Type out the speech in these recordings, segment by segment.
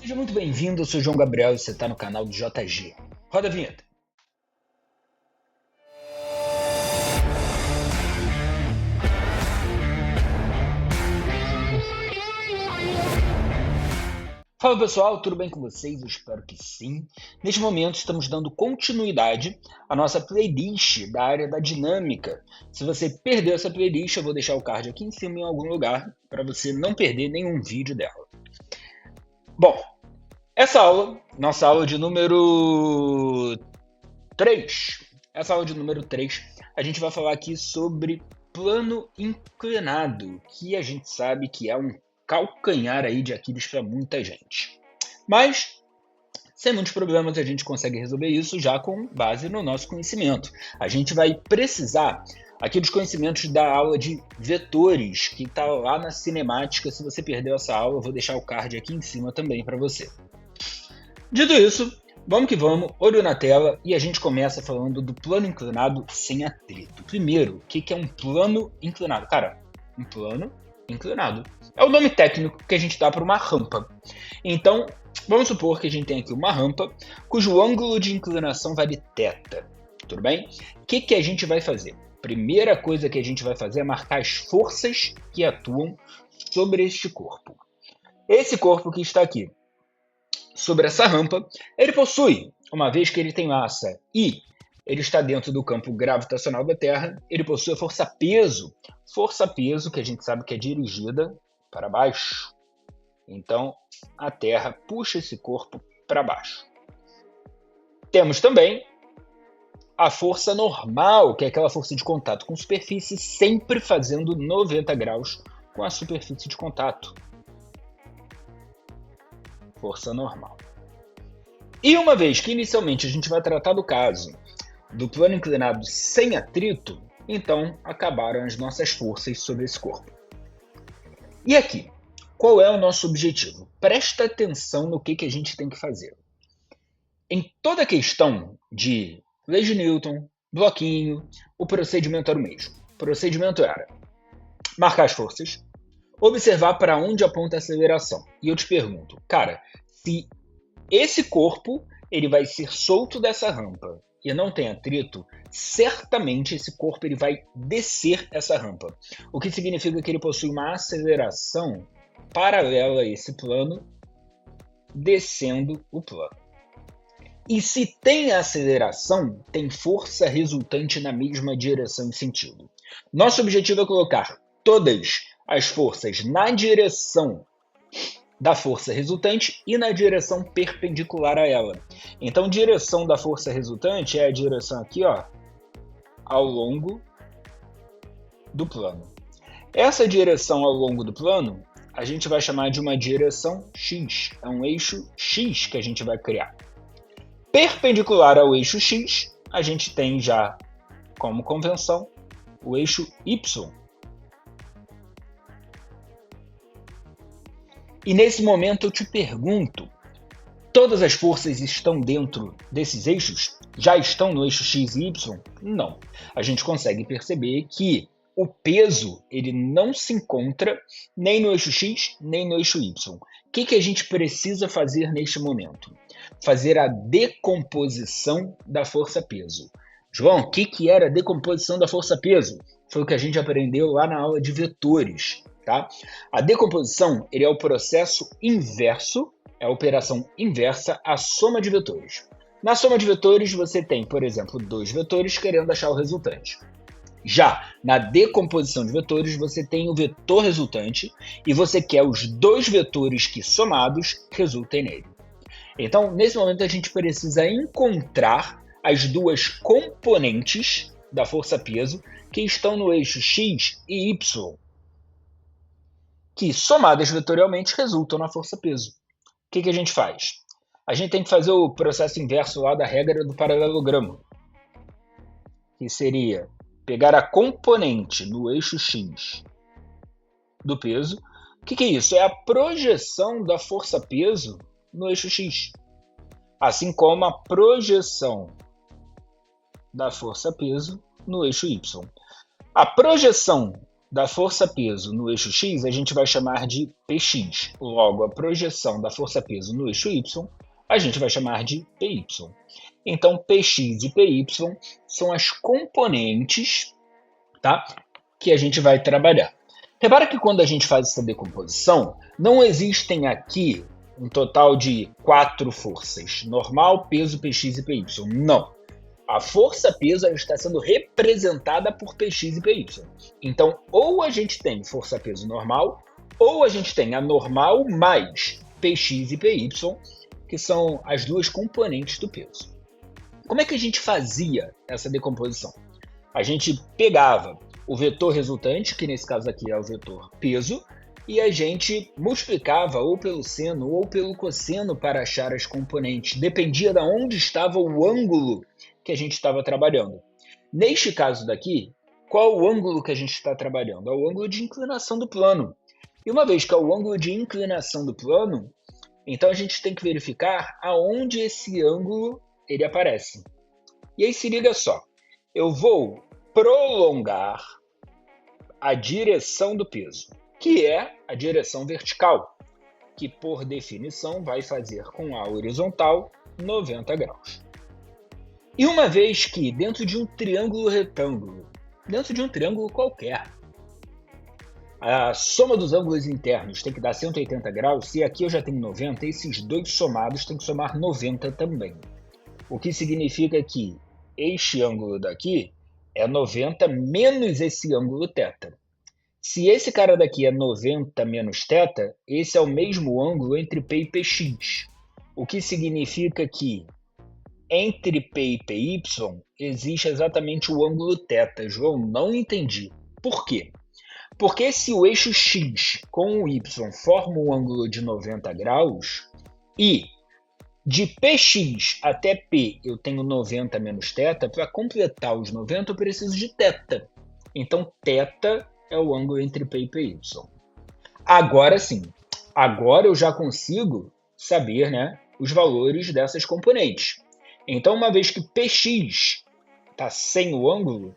Seja muito bem-vindo, eu sou o João Gabriel e você está no canal do JG. Roda a vinheta. Fala pessoal, tudo bem com vocês? Eu espero que sim. Neste momento estamos dando continuidade à nossa playlist da área da dinâmica. Se você perdeu essa playlist, eu vou deixar o card aqui em cima em algum lugar para você não perder nenhum vídeo dela. Bom, essa aula, nossa aula de número 3. Essa aula de número 3, a gente vai falar aqui sobre plano inclinado, que a gente sabe que é um calcanhar aí de Aquiles para muita gente. Mas, sem muitos problemas, a gente consegue resolver isso já com base no nosso conhecimento. A gente vai precisar aqui dos conhecimentos da aula de vetores, que está lá na cinemática. Se você perdeu essa aula, eu vou deixar o card aqui em cima também para você. Dito isso, vamos que vamos, olho na tela e a gente começa falando do plano inclinado sem atrito. Primeiro, o que é um plano inclinado? Cara, um plano inclinado é o nome técnico que a gente dá para uma rampa. Então, vamos supor que a gente tem aqui uma rampa cujo ângulo de inclinação vale θ, tudo bem? O que a gente vai fazer? Primeira coisa que a gente vai fazer é marcar as forças que atuam sobre este corpo. Esse corpo que está aqui sobre essa rampa, ele possui, uma vez que ele tem massa e ele está dentro do campo gravitacional da Terra, ele possui a força-peso. Força-peso que a gente sabe que é dirigida para baixo. Então, a Terra puxa esse corpo para baixo. Temos também a força normal, que é aquela força de contato com superfície, sempre fazendo 90 graus com a superfície de contato. Força normal. E uma vez que inicialmente a gente vai tratar do caso do plano inclinado sem atrito, então acabaram as nossas forças sobre esse corpo. E aqui, qual é o nosso objetivo? Presta atenção no que a gente tem que fazer. Em toda questão de leis de Newton, bloquinho, o procedimento era o mesmo. O procedimento era marcar as forças, observar para onde aponta a aceleração. E eu te pergunto, cara, se esse corpo ele vai ser solto dessa rampa e não tem atrito, certamente esse corpo ele vai descer essa rampa. O que significa que ele possui uma aceleração paralela a esse plano, descendo o plano. E se tem aceleração, tem força resultante na mesma direção e sentido. Nosso objetivo é colocar todas as forças na direção da força resultante e na direção perpendicular a ela. Então, direção da força resultante é a direção aqui, ó, ao longo do plano. Essa direção ao longo do plano, a gente vai chamar de uma direção X. É um eixo X que a gente vai criar. Perpendicular ao eixo X, a gente tem já, como convenção, o eixo Y. E nesse momento eu te pergunto, todas as forças estão dentro desses eixos? Já estão no eixo X e Y? Não. A gente consegue perceber que o peso ele não se encontra nem no eixo X, nem no eixo Y. O que a gente precisa fazer neste momento? Fazer a decomposição da força-peso. João, o que era a decomposição da força-peso? Foi o que a gente aprendeu lá na aula de vetores. Tá? A decomposição ele é o processo inverso, é a operação inversa à soma de vetores. Na soma de vetores, você tem, por exemplo, dois vetores querendo achar o resultante. Já na decomposição de vetores, você tem o vetor resultante e você quer os dois vetores que somados resultem nele. Então, nesse momento, a gente precisa encontrar as duas componentes da força-peso que estão no eixo X e Y, que somadas vetorialmente resultam na força-peso. O que a gente faz? A gente tem que fazer o processo inverso lá da regra do paralelogramo, que seria pegar a componente no eixo X do peso. O que é isso? É a projeção da força-peso no eixo X, assim como a projeção da força-peso no eixo Y. A projeção da força-peso no eixo x a gente vai chamar de Px. Logo, a projeção da força-peso no eixo y a gente vai chamar de Py. Então, Px e Py são as componentes, tá, que a gente vai trabalhar. Repara que quando a gente faz essa decomposição, não existem aqui um total de 4 forças: normal, peso, Px e Py. Não. A força-peso está sendo representada por Px e Py. Então, ou a gente tem força-peso normal, ou a gente tem a normal mais Px e Py, que são as duas componentes do peso. Como é que a gente fazia essa decomposição? A gente pegava o vetor resultante, que nesse caso aqui é o vetor peso, e a gente multiplicava ou pelo seno ou pelo cosseno para achar as componentes. Dependia de onde estava o ângulo que a gente estava trabalhando. Neste caso daqui, qual o ângulo que a gente está trabalhando? É o ângulo de inclinação do plano. E uma vez que é o ângulo de inclinação do plano, então a gente tem que verificar aonde esse ângulo ele aparece. E aí se liga só, eu vou prolongar a direção do peso, que é a direção vertical, que por definição vai fazer com a horizontal 90 graus. E uma vez que dentro de um triângulo retângulo, dentro de um triângulo qualquer, a soma dos ângulos internos tem que dar 180 graus, se aqui eu já tenho 90, esses dois somados tem que somar 90 também. O que significa que este ângulo daqui é 90 menos esse ângulo θ. Se esse cara daqui é 90 menos θ, esse é o mesmo ângulo entre P e Px. O que significa que entre P e Py existe exatamente o ângulo θ. João, não entendi. Por quê? Porque se o eixo x com o y forma um ângulo de 90 graus e de Px até P eu tenho 90 menos θ, para completar os 90 eu preciso de θ. Então, θ é o ângulo entre P e Py. Agora sim, agora eu já consigo saber, né, os valores dessas componentes. Então, uma vez que Px está sem o ângulo,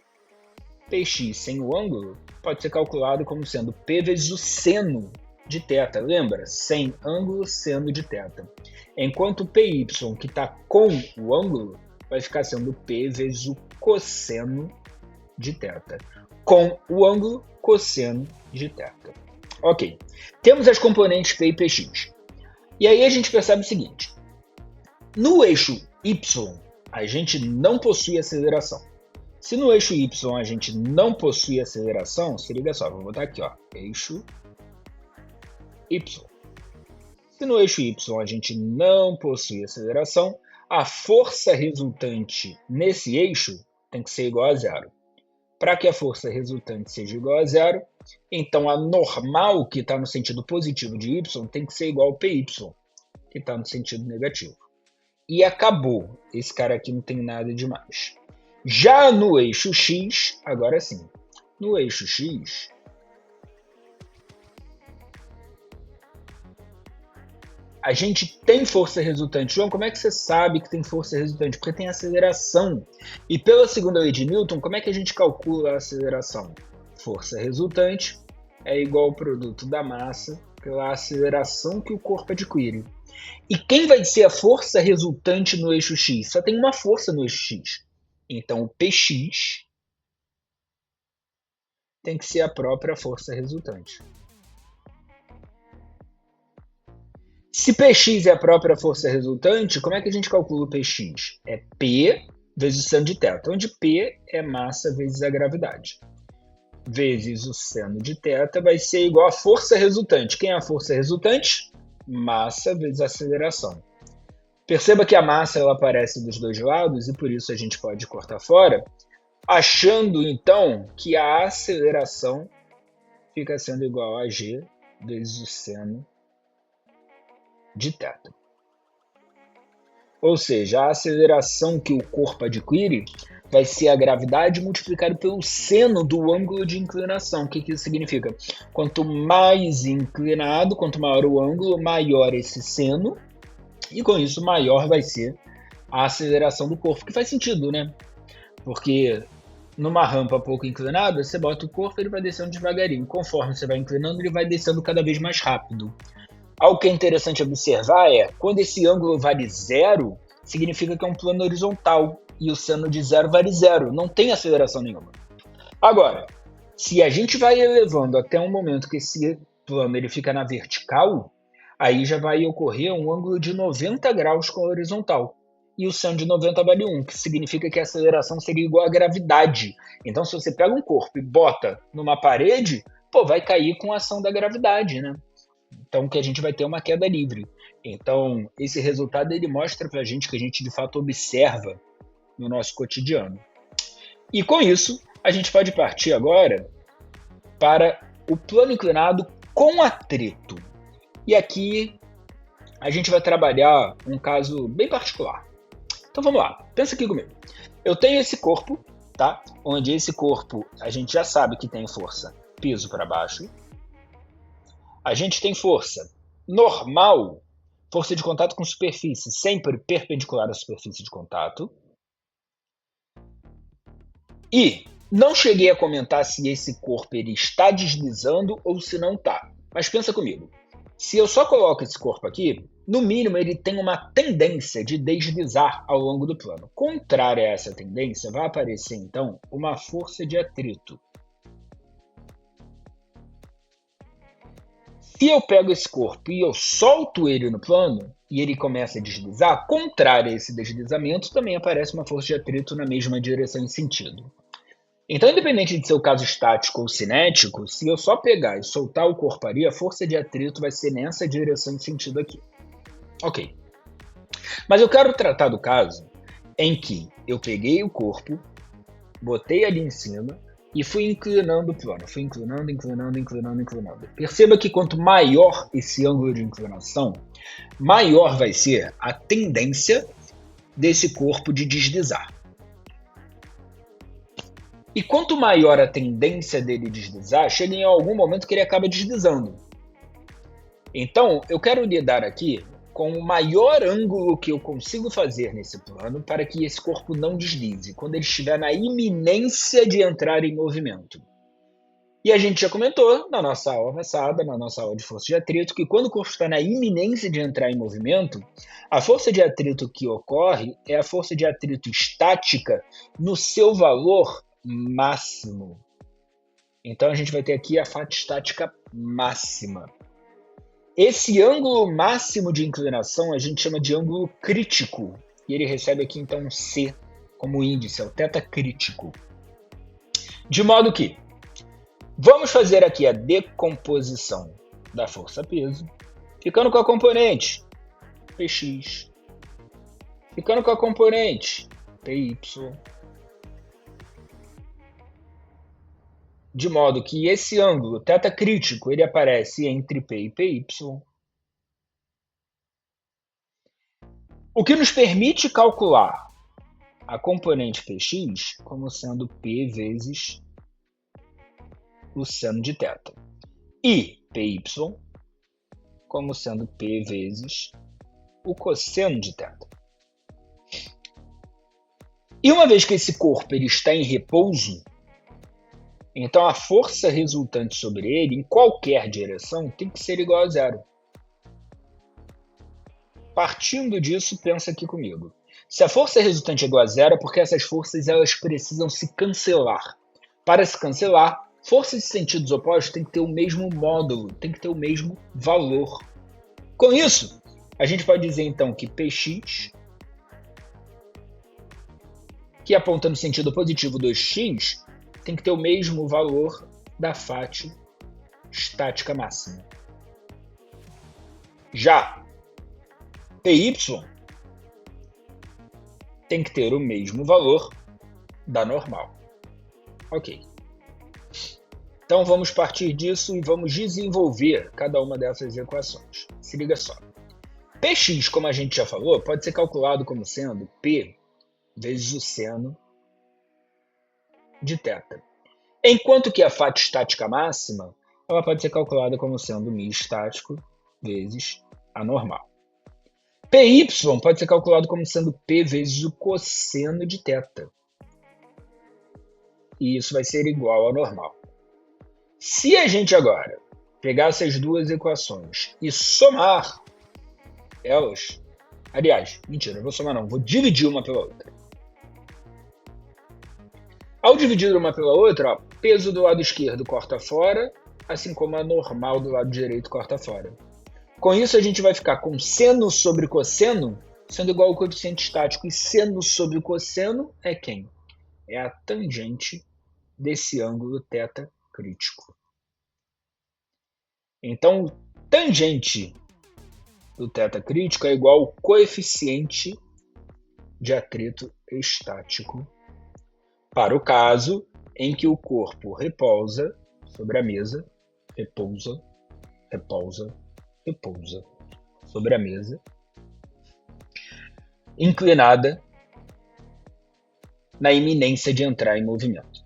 Px sem o ângulo pode ser calculado como sendo P vezes o seno de θ. Lembra? Sem ângulo, seno de θ. Enquanto Py, que está com o ângulo, vai ficar sendo P vezes o cosseno de θ. Com o ângulo, cosseno de θ. Ok. Temos as componentes P e Px. E aí a gente percebe o seguinte. No eixo y, a gente não possui aceleração. Se no eixo y a gente não possui aceleração, se liga só, vou botar aqui, ó, eixo y. Se no eixo y a gente não possui aceleração, a força resultante nesse eixo tem que ser igual a zero. Para que a força resultante seja igual a zero, então a normal, que está no sentido positivo de y, tem que ser igual ao Py, que está no sentido negativo. E acabou. Esse cara aqui não tem nada demais. Já no eixo x, agora sim, no eixo x, a gente tem força resultante. João, como é que você sabe que tem força resultante? Porque tem aceleração. E pela segunda lei de Newton, como é que a gente calcula a aceleração? Força resultante é igual ao produto da massa pela aceleração que o corpo adquire. E quem vai ser a força resultante no eixo x? Só tem uma força no eixo x. Então, o Px tem que ser a própria força resultante. Se Px é a própria força resultante, como é que a gente calcula o Px? É P vezes o seno de θ, onde P é massa vezes a gravidade. Vezes o seno de θ vai ser igual à força resultante. Quem é a força resultante? Massa vezes aceleração. Perceba que a massa ela aparece dos dois lados e por isso a gente pode cortar fora, achando então que a aceleração fica sendo igual a g vezes o seno de θ. Ou seja, a aceleração que o corpo adquire vai ser a gravidade multiplicada pelo seno do ângulo de inclinação. O que isso significa? Quanto mais inclinado, quanto maior o ângulo, maior esse seno, e com isso maior vai ser a aceleração do corpo, que faz sentido, né? Porque numa rampa pouco inclinada, você bota o corpo, ele vai descendo devagarinho. Conforme você vai inclinando, ele vai descendo cada vez mais rápido. Algo que é interessante observar é, quando esse ângulo vale zero, significa que é um plano horizontal, e o seno de zero vale zero, não tem aceleração nenhuma. Agora, se a gente vai elevando até um momento que esse plano ele fica na vertical, aí já vai ocorrer um ângulo de 90 graus com a horizontal. E o seno de 90 vale 1, que significa que a aceleração seria igual à gravidade. Então, se você pega um corpo e bota numa parede, pô, vai cair com a ação da gravidade, né? Então, que a gente vai ter uma queda livre. Então, esse resultado ele mostra para a gente que a gente de fato observa no nosso cotidiano. E com isso, a gente pode partir agora para o plano inclinado com atrito. E aqui a gente vai trabalhar um caso bem particular. Então vamos lá, pensa aqui comigo. Eu tenho esse corpo, tá? Onde esse corpo a gente já sabe que tem força piso para baixo. A gente tem força normal, força de contato com superfície, sempre perpendicular à superfície de contato. E não cheguei a comentar se esse corpo ele está deslizando ou se não está. Mas pensa comigo. Se eu só coloco esse corpo aqui, no mínimo ele tem uma tendência de deslizar ao longo do plano. Contrária a essa tendência, vai aparecer então uma força de atrito. Se eu pego esse corpo e eu solto ele no plano e ele começa a deslizar, contrário a esse deslizamento, também aparece uma força de atrito na mesma direção e sentido. Então, independente de ser o caso estático ou cinético, se eu só pegar e soltar o corpo ali, a força de atrito vai ser nessa direção e sentido aqui. Ok. Mas eu quero tratar do caso em que eu peguei o corpo, botei ali em cima e fui inclinando o plano. Fui inclinando. Perceba que quanto maior esse ângulo de inclinação, maior vai ser a tendência desse corpo de deslizar. E quanto maior a tendência dele deslizar, chega em algum momento que ele acaba deslizando. Então, eu quero lidar aqui com o maior ângulo que eu consigo fazer nesse plano para que esse corpo não deslize, quando ele estiver na iminência de entrar em movimento. E a gente já comentou na nossa aula passada, na nossa aula de força de atrito, que quando o corpo está na iminência de entrar em movimento, a força de atrito que ocorre é a força de atrito estática no seu valor máximo. Então a gente vai ter aqui a faixa estática máxima. Esse ângulo máximo de inclinação a gente chama de ângulo crítico. E ele recebe aqui então C como índice, é o θ crítico. De modo que, vamos fazer aqui a decomposição da força-peso, ficando com a componente Px, ficando com a componente Py, de modo que esse ângulo θ crítico ele aparece entre P e Py, o que nos permite calcular a componente Px como sendo P vezes o seno de θ e Py como sendo P vezes o cosseno de θ. E uma vez que esse corpo ele está em repouso, então a força resultante sobre ele, em qualquer direção, tem que ser igual a zero. Partindo disso, pensa aqui comigo. Se a força resultante é igual a zero, é porque essas forças elas precisam se cancelar. Para se cancelar, forças de sentidos opostos têm que ter o mesmo módulo, tem que ter o mesmo valor. Com isso, a gente pode dizer então que Px, que aponta no sentido positivo 2x, tem que ter o mesmo valor da faixa estática máxima. Já Py tem que ter o mesmo valor da normal. Ok. Então vamos partir disso e vamos desenvolver cada uma dessas equações. Se liga só. Px, como a gente já falou, pode ser calculado como sendo P vezes o seno de θ. Enquanto que a faixa estática máxima ela pode ser calculada como sendo μ estático vezes a normal. Py pode ser calculado como sendo P vezes o cosseno de θ. e isso vai ser igual ao normal. Se a gente agora pegar essas duas equações e somar elas, aliás, mentira, não vou somar não, vou dividir uma pela outra. Ao dividir uma pela outra, ó, peso do lado esquerdo corta fora, assim como a normal do lado direito corta fora. Com isso, a gente vai ficar com seno sobre cosseno sendo igual ao coeficiente estático. E seno sobre cosseno é quem? É a tangente desse ângulo θ crítico. Então, tangente do θ crítico é igual ao coeficiente de atrito estático para o caso em que o corpo repousa sobre a mesa, repousa sobre a mesa, inclinada na iminência de entrar em movimento.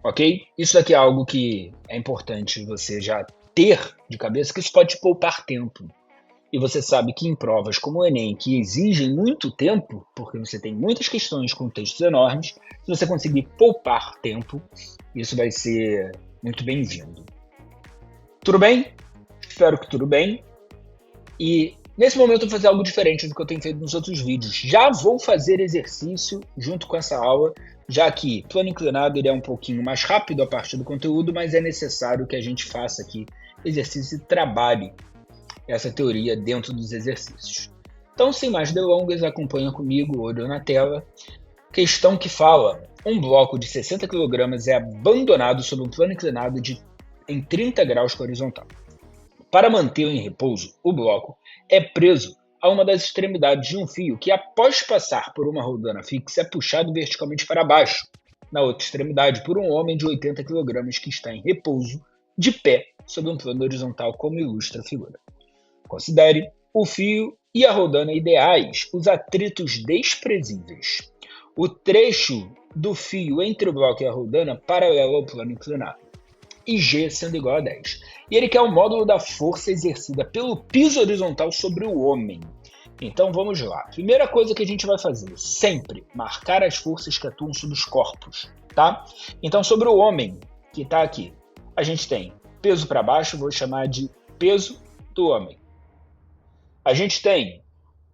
Ok? Isso aqui é algo que é importante você já ter de cabeça, que isso pode te poupar tempo. E você sabe que em provas como o Enem, que exigem muito tempo, porque você tem muitas questões com textos enormes, se você conseguir poupar tempo, isso vai ser muito bem-vindo. Tudo bem? Espero que tudo bem. E nesse momento eu vou fazer algo diferente do que eu tenho feito nos outros vídeos. Já vou fazer exercício junto com essa aula, já que plano inclinado ele é um pouquinho mais rápido a parte do conteúdo, mas é necessário que a gente faça aqui exercício e trabalhe essa teoria dentro dos exercícios. Então, sem mais delongas, acompanha comigo, olho na tela. Questão que fala: um bloco de 60 kg é abandonado sob um plano inclinado em 30 graus com a horizontal. Para mantê-lo em repouso, o bloco é preso a uma das extremidades de um fio que, após passar por uma rodana fixa, é puxado verticalmente para baixo, na outra extremidade, por um homem de 80 kg que está em repouso, de pé, sob um plano horizontal, como ilustra a figura. Considere o fio e a rodana ideais, os atritos desprezíveis. O trecho do fio entre o bloco e a rodana paralelo ao plano inclinado. E G sendo igual a 10. E ele quer o módulo da força exercida pelo piso horizontal sobre o homem. Então vamos lá. Primeira coisa que a gente vai fazer, sempre marcar as forças que atuam sobre os corpos, tá? Então sobre o homem, que está aqui, a gente tem peso para baixo, vou chamar de peso do homem. A gente tem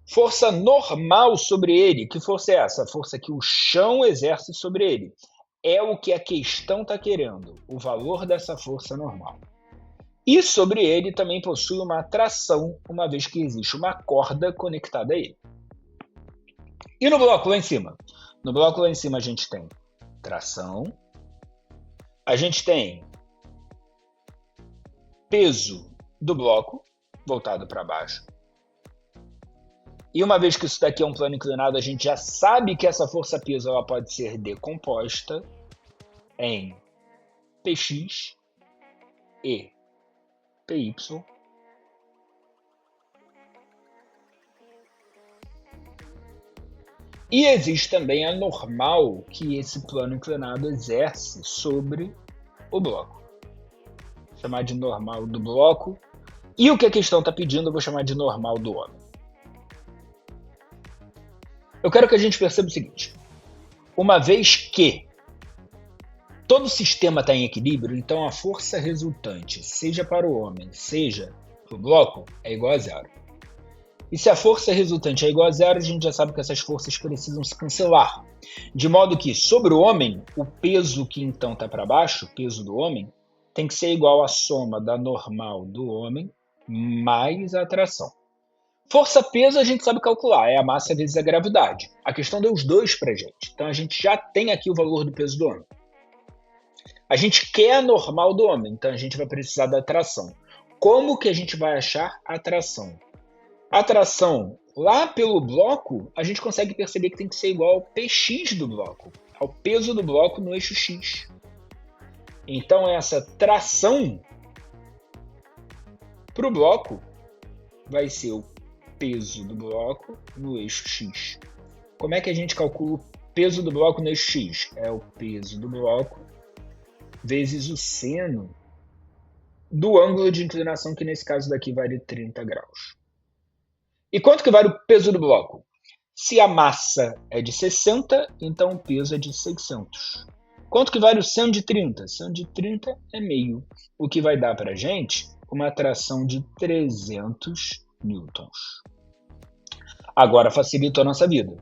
força normal sobre ele. Que força é essa? A força que o chão exerce sobre ele. É o que a questão está querendo, o valor dessa força normal. E sobre ele também possui uma atração, uma vez que existe uma corda conectada a ele. E no bloco lá em cima? No bloco lá em cima a gente tem tração, a gente tem peso do bloco voltado para baixo. E uma vez que isso daqui é um plano inclinado, a gente já sabe que essa força-peso ela pode ser decomposta em Px e Py. E existe também a normal que esse plano inclinado exerce sobre o bloco. Vou chamar de normal do bloco. E o que a questão está pedindo, eu vou chamar de normal do homem. Eu quero que a gente perceba o seguinte: uma vez que todo o sistema está em equilíbrio, então a força resultante, seja para o homem, seja para o bloco, é igual a zero. E se a força resultante é igual a zero, a gente já sabe que essas forças precisam se cancelar. De modo que, sobre o homem, o peso que então está para baixo, o peso do homem, tem que ser igual à soma da normal do homem mais a atração. Força-peso a gente sabe calcular, é a massa vezes a gravidade. A questão deu os dois para a gente. Então a gente já tem aqui o valor do peso do homem. A gente quer a normal do homem, então a gente vai precisar da atração. Como que a gente vai achar a atração? A atração lá pelo bloco, a gente consegue perceber que tem que ser igual ao Px do bloco, ao peso do bloco no eixo x. Então essa tração para o bloco vai ser o peso do bloco no eixo x. Como é que a gente calcula o peso do bloco no eixo x? É o peso do bloco vezes o seno do ângulo de inclinação, que nesse caso daqui vale 30 graus. E quanto que vale o peso do bloco? Se a massa é de 60, então o peso é de 600. Quanto que vale o 130? 130 é meio, o que vai dar para a gente uma atração de 300 newtons. Agora facilita a nossa vida,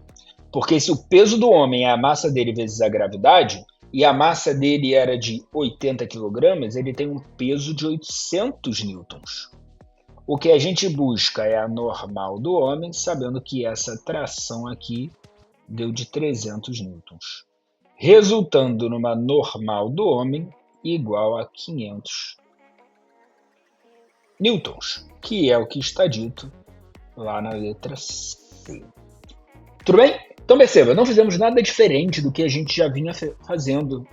porque se o peso do homem é a massa dele vezes a gravidade, e a massa dele era de 80 kg, ele tem um peso de 800 newtons. O que a gente busca é a normal do homem, sabendo que essa tração aqui deu de 300 newtons, resultando numa normal do homem igual a 500 newtons, que é o que está dito lá na letra C. Tudo bem? Então perceba, não fizemos nada diferente do que a gente já vinha fazendo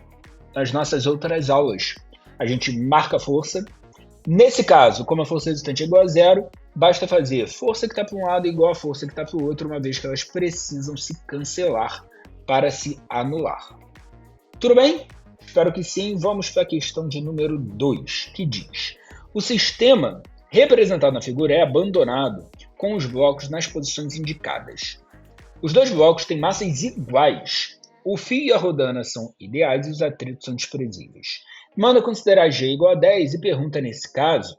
nas nossas outras aulas. A gente marca a força. Nesse caso, como a força resultante é igual a zero, basta fazer força que está para um lado igual a força que está para o outro, uma vez que elas precisam se cancelar para se anular. Tudo bem? Espero que sim. Vamos para a questão de número 2, que diz: o sistema representado na figura é abandonado com os blocos nas posições indicadas. Os dois blocos têm massas iguais. O fio e a rodana são ideais e os atritos são desprezíveis. Manda considerar G igual a 10 e pergunta, nesse caso,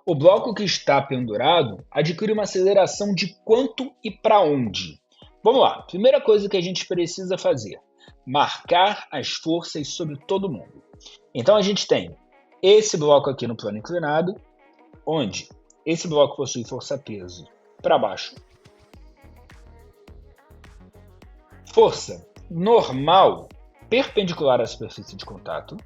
o bloco que está pendurado adquire uma aceleração de quanto e para onde? Vamos lá. Primeira coisa que a gente precisa fazer: marcar as forças sobre todo mundo. Então a gente tem esse bloco aqui no plano inclinado, onde esse bloco possui força-peso para baixo. Força normal perpendicular à superfície de contato.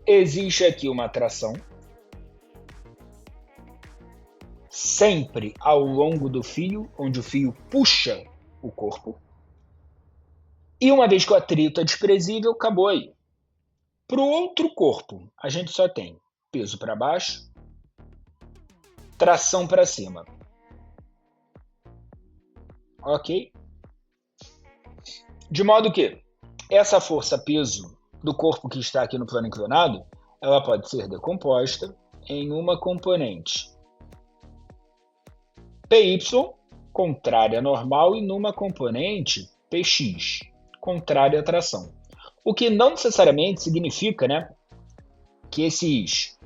Existe aqui uma atração sempre ao longo do fio, onde o fio puxa o corpo. E uma vez que o atrito é desprezível, acabou aí. Para o outro corpo, a gente só tem peso para baixo, tração para cima. Ok? De modo que essa força-peso do corpo que está aqui no plano inclinado, ela pode ser decomposta em uma componente PY, contrária à normal, e numa componente PX, contrária à tração. O que não necessariamente significa, né, que esses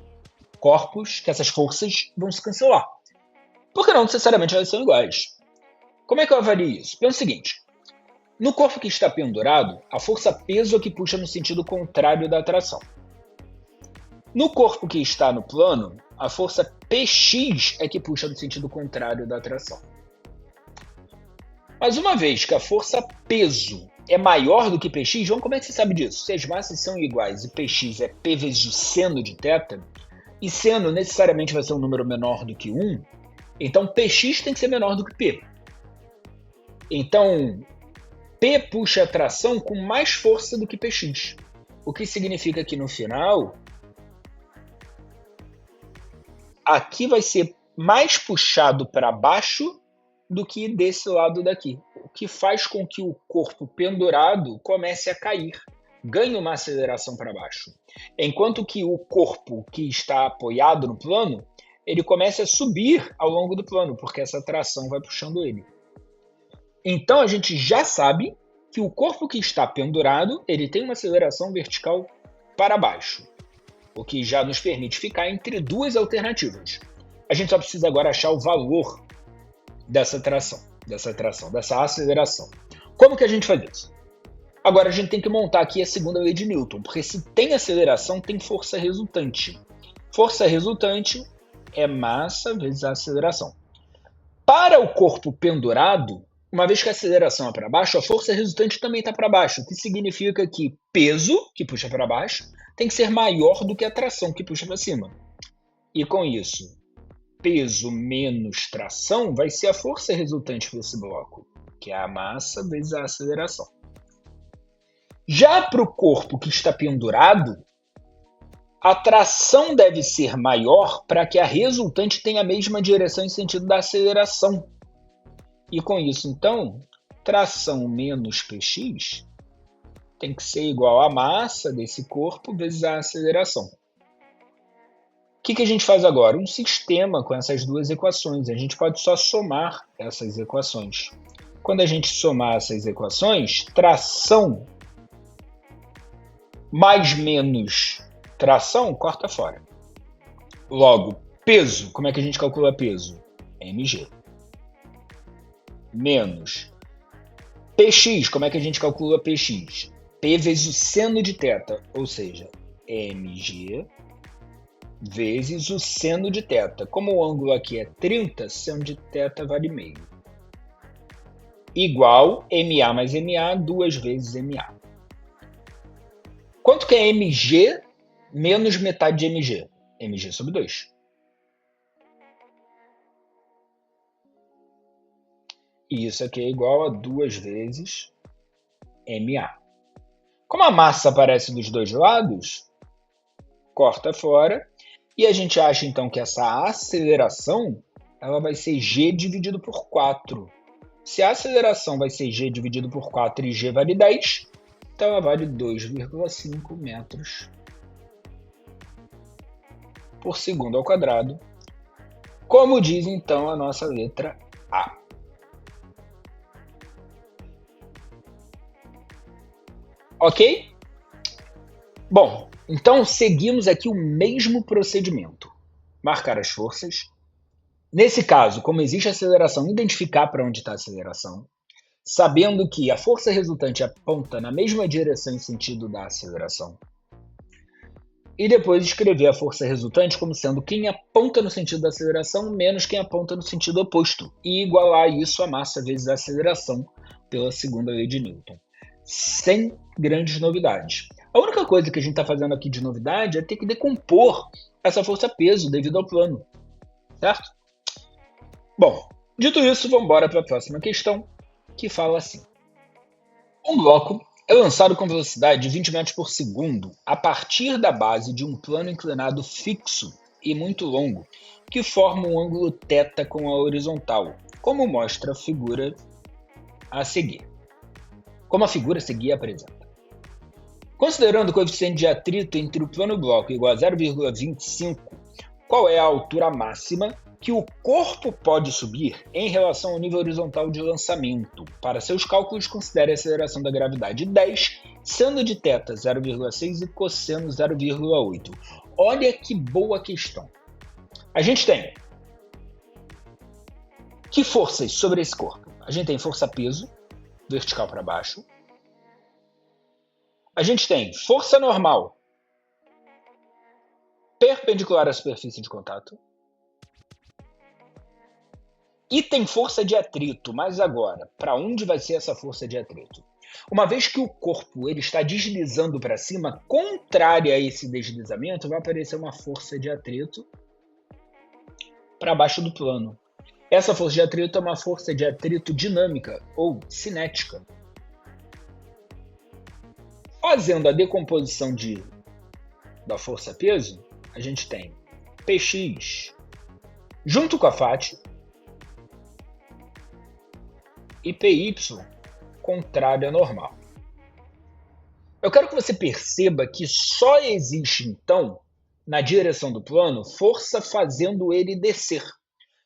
corpos, que essas forças vão se cancelar. Porque não necessariamente elas são iguais. Como é que eu avalio isso? Pensa o seguinte: no corpo que está pendurado, a força-peso é que puxa no sentido contrário da atração. No corpo que está no plano, a força PX é que puxa no sentido contrário da atração. Mas uma vez que a força-peso é maior do que PX, João, como é que você sabe disso? Se as massas são iguais e PX é P vezes o seno de θ, e seno necessariamente vai ser um número menor do que 1, então PX tem que ser menor do que P. Então, P puxa a tração com mais força do que PX. O que significa que no final, aqui vai ser mais puxado para baixo do que desse lado daqui. O que faz com que o corpo pendurado comece a cair, ganhe uma aceleração para baixo. Enquanto que o corpo que está apoiado no plano, ele começa a subir ao longo do plano, porque essa tração vai puxando ele. Então a gente já sabe que o corpo que está pendurado, ele tem uma aceleração vertical para baixo, o que já nos permite ficar entre duas alternativas. A gente só precisa agora achar o valor dessa aceleração. Como que a gente faz isso? Agora a gente tem que montar aqui a segunda lei de Newton, porque se tem aceleração, tem força resultante. Força resultante é massa vezes a aceleração. Para o corpo pendurado, uma vez que a aceleração é para baixo, a força resultante também está para baixo, o que significa que peso, que puxa para baixo, tem que ser maior do que a tração, que puxa para cima. E com isso, peso menos tração vai ser a força resultante desse bloco, que é a massa vezes a aceleração. Já para o corpo que está pendurado, a tração deve ser maior para que a resultante tenha a mesma direção em sentido da aceleração. E com isso, então, tração menos Px tem que ser igual à massa desse corpo vezes a aceleração, que a gente faz agora? Um sistema com essas duas equações. A gente pode só somar essas equações. Quando a gente somar essas equações, tração mais menos tração, corta fora. Logo, peso, como é que a gente calcula peso? mg. Menos px, como é que a gente calcula px? P vezes o seno de θ, ou seja, mg vezes o seno de θ. Como o ângulo aqui é 30, seno de θ vale meio. Igual MA mais MA, 2 vezes MA. Quanto que é mg menos metade de mg? mg sobre 2. E isso aqui é igual a 2 vezes MA. Como a massa aparece dos dois lados, corta fora. E a gente acha, então, que essa aceleração ela vai ser g dividido por 4. Se a aceleração vai ser g dividido por 4 e g vale 10, então ela vale 2,5 metros por segundo ao quadrado, como diz, então, a nossa letra A. Ok? Bom, então seguimos aqui o mesmo procedimento. Marcar as forças. Nesse caso, como existe aceleração, identificar para onde está a aceleração, sabendo que a força resultante aponta na mesma direção e sentido da aceleração. E depois escrever a força resultante como sendo quem aponta no sentido da aceleração menos quem aponta no sentido oposto. E igualar isso a massa vezes a aceleração pela segunda lei de Newton. Sem grandes novidades. A única coisa que a gente está fazendo aqui de novidade é ter que decompor essa força-peso devido ao plano. Certo? Bom, dito isso, vamos embora para a próxima questão, que fala assim. Um bloco é lançado com velocidade de 20 metros por segundo a partir da base de um plano inclinado fixo e muito longo, que forma um ângulo θ com a horizontal, como mostra a figura a seguir. Como a figura a seguir apresenta. Considerando o coeficiente de atrito entre o plano bloco igual a 0,25, qual é a altura máxima que o corpo pode subir em relação ao nível horizontal de lançamento? Para seus cálculos, considere a aceleração da gravidade 10, seno de θ 0,6 e cosseno 0,8. Olha que boa questão. A gente tem que forças sobre esse corpo? A gente tem força-peso, vertical para baixo. A gente tem força normal, perpendicular à superfície de contato. E tem força de atrito, mas agora, para onde vai ser essa força de atrito? Uma vez que o corpo ele está deslizando para cima, contrária a esse deslizamento, vai aparecer uma força de atrito para baixo do plano. Essa força de atrito é uma força de atrito dinâmica ou cinética. Fazendo a decomposição da força-peso, a gente tem Px junto com a Φ e Py contrário à normal. Eu quero que você perceba que só existe, então, na direção do plano, força fazendo ele descer.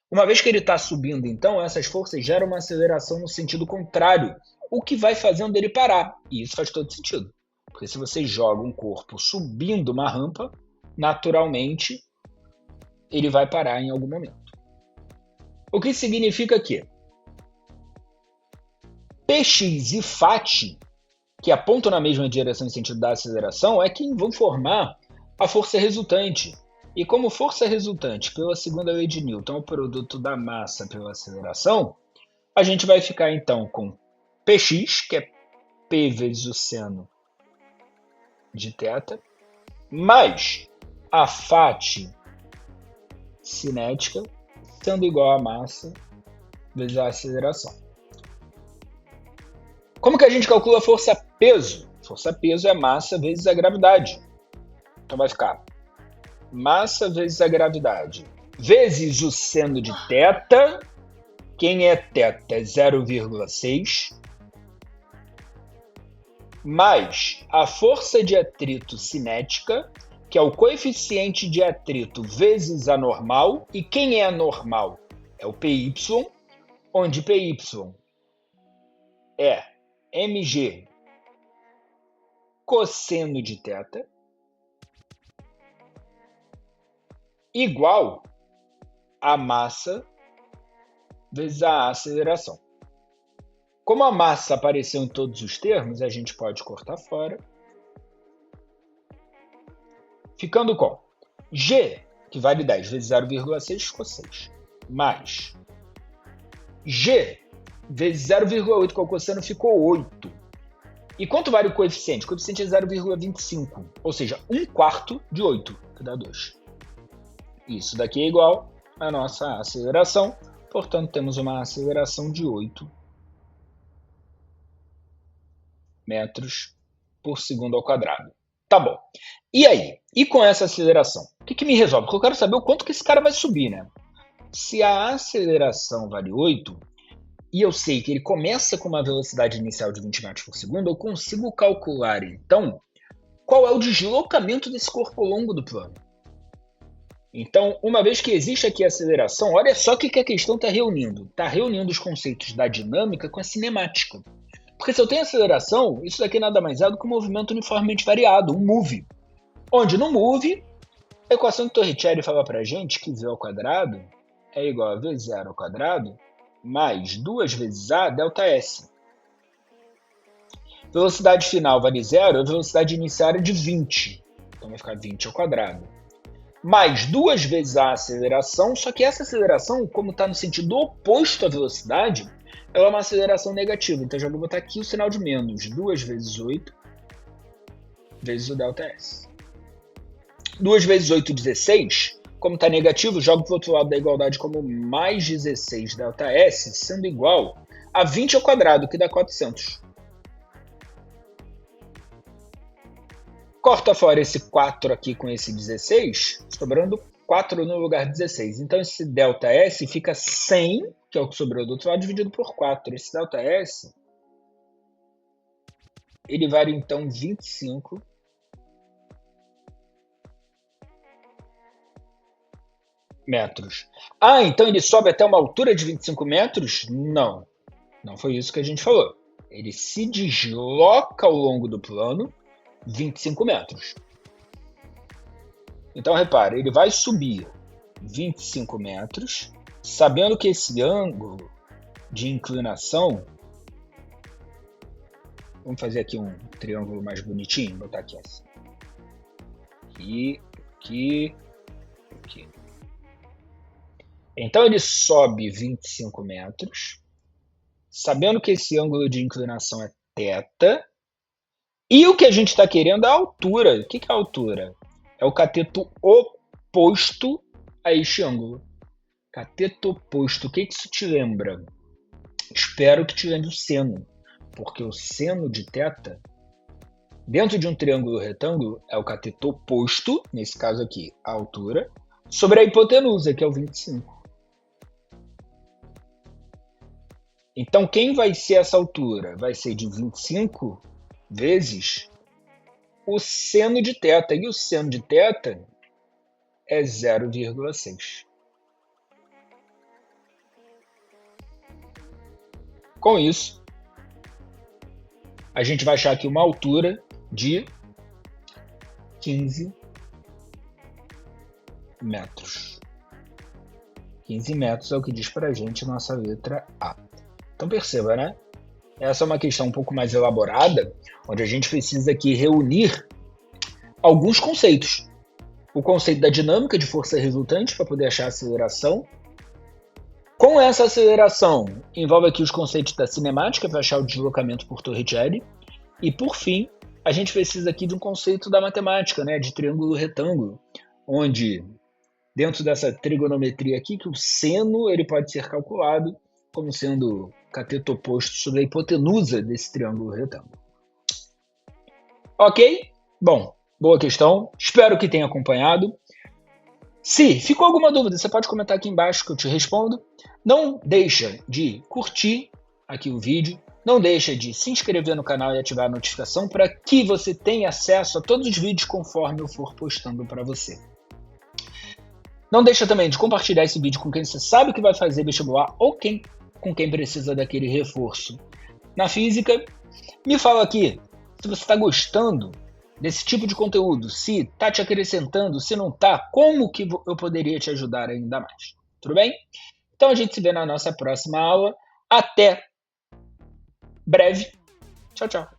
Uma vez que ele está subindo, então, essas forças geram uma aceleração no sentido contrário, o que vai fazendo ele parar. E isso faz todo sentido. Porque se você joga um corpo subindo uma rampa, naturalmente, ele vai parar em algum momento. O que significa que Px e Φ, que apontam na mesma direção e sentido da aceleração, é quem vão formar a força resultante. E como força resultante pela segunda lei de Newton é o produto da massa pela aceleração, a gente vai ficar então com Px, que é P vezes o seno de θ, mais a Φ cinética, sendo igual a massa vezes a aceleração. Como que a gente calcula a força-peso? Força-peso é massa vezes a gravidade. Então vai ficar massa vezes a gravidade vezes o seno de θ. Quem é θ é 0,6. Mais a força de atrito cinética que é o coeficiente de atrito vezes a normal. E quem é a normal? É o PY, onde PY é mg cosseno de θ igual a massa vezes a aceleração. Como a massa apareceu em todos os termos, a gente pode cortar fora, ficando com G, que vale 10 vezes 0,6, ficou 6, mais G vezes 0,8, que é o cosseno, ficou 8. E quanto vale o coeficiente? O coeficiente é 0,25, ou seja, 1/4 de 8, que dá 2. Isso daqui é igual à nossa aceleração, portanto, temos uma aceleração de 8 metros por segundo ao quadrado. Tá bom. E aí? E com essa aceleração? O que me resolve? Porque eu quero saber o quanto que esse cara vai subir, né? Se a aceleração vale 8, e eu sei que ele começa com uma velocidade inicial de 20 metros por segundo, eu consigo calcular, então, qual é o deslocamento desse corpo ao longo do plano. Então, uma vez que existe aqui a aceleração, olha só o que a questão está reunindo. Está reunindo os conceitos da dinâmica com a cinemática. Porque se eu tenho aceleração, isso daqui nada mais é do que um movimento uniformemente variado, um move. Onde no move, a equação de Torricelli fala para a gente que v ao quadrado é igual a v0 ao quadrado mais 2 vezes a ΔS. Velocidade final vale 0, a velocidade inicial é de 20. Então vai ficar 20 ao quadrado. Mais 2 vezes a aceleração, só que essa aceleração, como está no sentido oposto à velocidade, ela é uma aceleração negativa. Então já vou botar aqui o sinal de menos. 2 vezes 8 vezes o ΔS. 2 vezes 8, 16. Como está negativo, jogo para o outro lado da igualdade como mais 16 ΔS, sendo igual a 20 ao quadrado, que dá 400. Corta fora esse 4 aqui com esse 16, sobrando 4 no lugar de 16. Então esse ΔS fica 100, que é o que sobrou do outro lado, dividido por 4. Esse ΔS, ele vale então 25 metros. Ah, então ele sobe até uma altura de 25 metros? Não, não foi isso que a gente falou. Ele se desloca ao longo do plano 25 metros. Então, repare, ele vai subir 25 metros, sabendo que esse ângulo de inclinação... Vamos fazer aqui um triângulo mais bonitinho, botar aqui assim. Aqui. Então, ele sobe 25 metros, sabendo que esse ângulo de inclinação é θ, e o que a gente está querendo é a altura. O que é a altura? É o cateto oposto a este ângulo. Cateto oposto, o que isso te lembra? Espero que te lembre o seno, porque o seno de θ, dentro de um triângulo retângulo, é o cateto oposto, nesse caso aqui, a altura, sobre a hipotenusa, que é o 25. Então, quem vai ser essa altura? Vai ser de 25 vezes o seno de θ. E o seno de θ é 0,6. Com isso, a gente vai achar aqui uma altura de 15 metros. 15 metros é o que diz para a gente a nossa letra A. Então perceba, né? Essa é uma questão um pouco mais elaborada, onde a gente precisa aqui reunir alguns conceitos. O conceito da dinâmica de força resultante para poder achar a aceleração. Com essa aceleração, envolve aqui os conceitos da cinemática para achar o deslocamento por Torricelli. E por fim, a gente precisa aqui de um conceito da matemática, né, de triângulo retângulo, onde dentro dessa trigonometria aqui, que o seno ele pode ser calculado como sendo cateto oposto sobre a hipotenusa desse triângulo retângulo. Ok? Bom, boa questão. Espero que tenha acompanhado. Se ficou alguma dúvida, você pode comentar aqui embaixo que eu te respondo. Não deixa de curtir aqui o vídeo, Não deixa de se inscrever no canal e ativar a notificação para que você tenha acesso a todos os vídeos conforme eu for postando para você. Não deixa também de compartilhar esse vídeo com quem você sabe que vai fazer vestibular ou com quem precisa daquele reforço na física. Me fala aqui se você está gostando desse tipo de conteúdo, se está te acrescentando, se não está, como que eu poderia te ajudar ainda mais. Tudo bem? Então a gente se vê na nossa próxima aula. Até breve. Tchau, tchau.